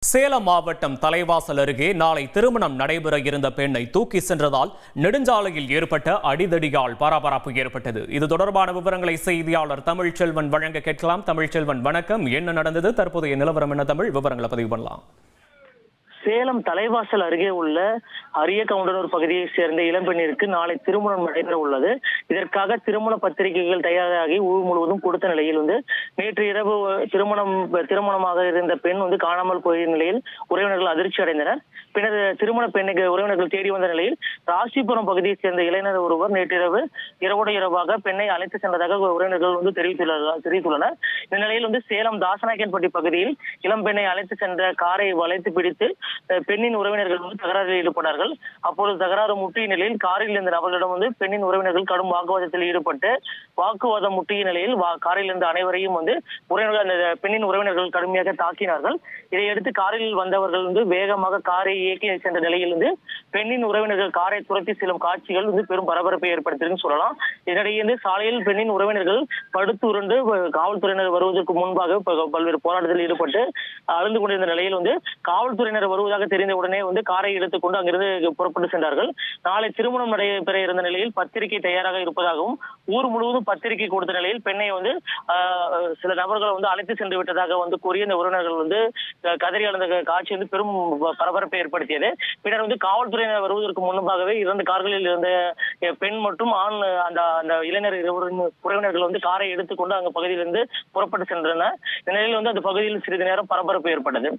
சேலம் மாவட்டம் தலைவாசல் அருகே நாளை திருமணம் நடைபெற இருந்த பெண்ணை தூக்கி சென்றதால் நெடுஞ்சாலையில் ஏற்பட்ட அடிதடியால் பரபரப்பு ஏற்பட்டது. இது தொடர்பான விவரங்களை செய்தியாளர் தமிழ்ச்செல்வன் வழங்க கேட்கலாம். தமிழ்ச்செல்வன், வணக்கம். என்ன நடந்தது? தற்போதைய நிலவரம் என்ன? தமிழ் விவரங்களை பதிவு பண்ணலாம். சேலம் தலைவாசல் அருகே உள்ள அரியக்கவுண்டனூர் பகுதியை சேர்ந்த இளம்பெண்ணிற்கு நாளை திருமணம் நடைபெற உள்ளது. இதற்காக திருமண பத்திரிகைகள் தயாராகி ஊர் முழுவதும் கொடுத்த நிலையில் நேற்று இரவு திருமணமாக இருந்த பெண் காணாமல் போய நிலையில் உறவினர்கள் அதிர்ச்சி அடைந்தனர். பின்னர் திருமண பெண்ணை உறவினர்கள் தேடி வந்த நிலையில் ராசிபுரம் பகுதியை சேர்ந்த இளைஞர் ஒருவர் நேற்றிரவு இரவோடு இரவாக பெண்ணை அழைத்து சென்றதாக உறவினர்கள் தெரிவித்துள்ளனர். இந்த நிலையில் சேலம் தாசநாயக்கன்பட்டி பகுதியில் இளம்பெண்ணை அழைத்து சென்ற காரை வளைத்து பிடித்து பெண்ணின் உறவினர்கள் தகராறில் ஈடுபட்டார்கள். அப்போது தகராறு முற்றிய நிலையில் காரில் இருந்த நபர்களிடம் பெண்ணின் உறவினர்கள் கடும் வாக்குவாதத்தில் ஈடுபட்டு வாக்குவாதம் முற்றிய நிலையில் காரில் இருந்த அனைவரையும் பெண்ணின் உறவினர்கள் கடுமையாக தாக்கினார்கள். இதையடுத்து காரில் வந்தவர்கள் வேகமாக காரை இயக்கி சென்ற நிலையில் பெண்ணின் உறவினர்கள் காரை துரத்தி செல்லும் காட்சிகள் பெரும் பரபரப்பை ஏற்படுத்தின்னு சொல்லலாம். இதனிடையே சாலையில் பெண்ணின் உறவினர்கள் படுத்து உருண்டு காவல்துறையினர் வருவதற்கு முன்பாக பல்வேறு போராட்டத்தில் ஈடுபட்டு அழுந்து கொண்டிருந்த நிலையில் காவல்துறையினர் வருவதாக தெரிந்த உடனே காரை எடுத்துக்கொண்டு அங்கிருந்து புறப்பட்டு சென்றார்கள். நாளை திருமணம் நடைபெற இருந்த நிலையில் பத்திரிகை தயாராக இருப்பதாகவும் ஊர் முழுவதும் பத்திரிகை கொடுத்த நிலையில் பெண்ணை சில நபர்கள் அழைத்து சென்று விட்டதாக கூறிய இந்த உறவினர்கள் கதறி அழுந்த காட்சி பெரும் பரபரப்பை ஏற்படுத்தியது. பின்னர் காவல்துறையினர் வருவதற்கு முன்பாகவே 2 கார்களில் இருந்த பெண் மற்றும் ஆண் அந்த இளைஞர் உறவினர்கள் காரை எடுத்துக்கொண்டு அங்க பகுதியிலிருந்து புறப்பட்டு சென்றனர். இந்த நிலையில் அந்த பகுதியில் சிறிது நேரம் பரபரப்பு ஏற்பட்டது.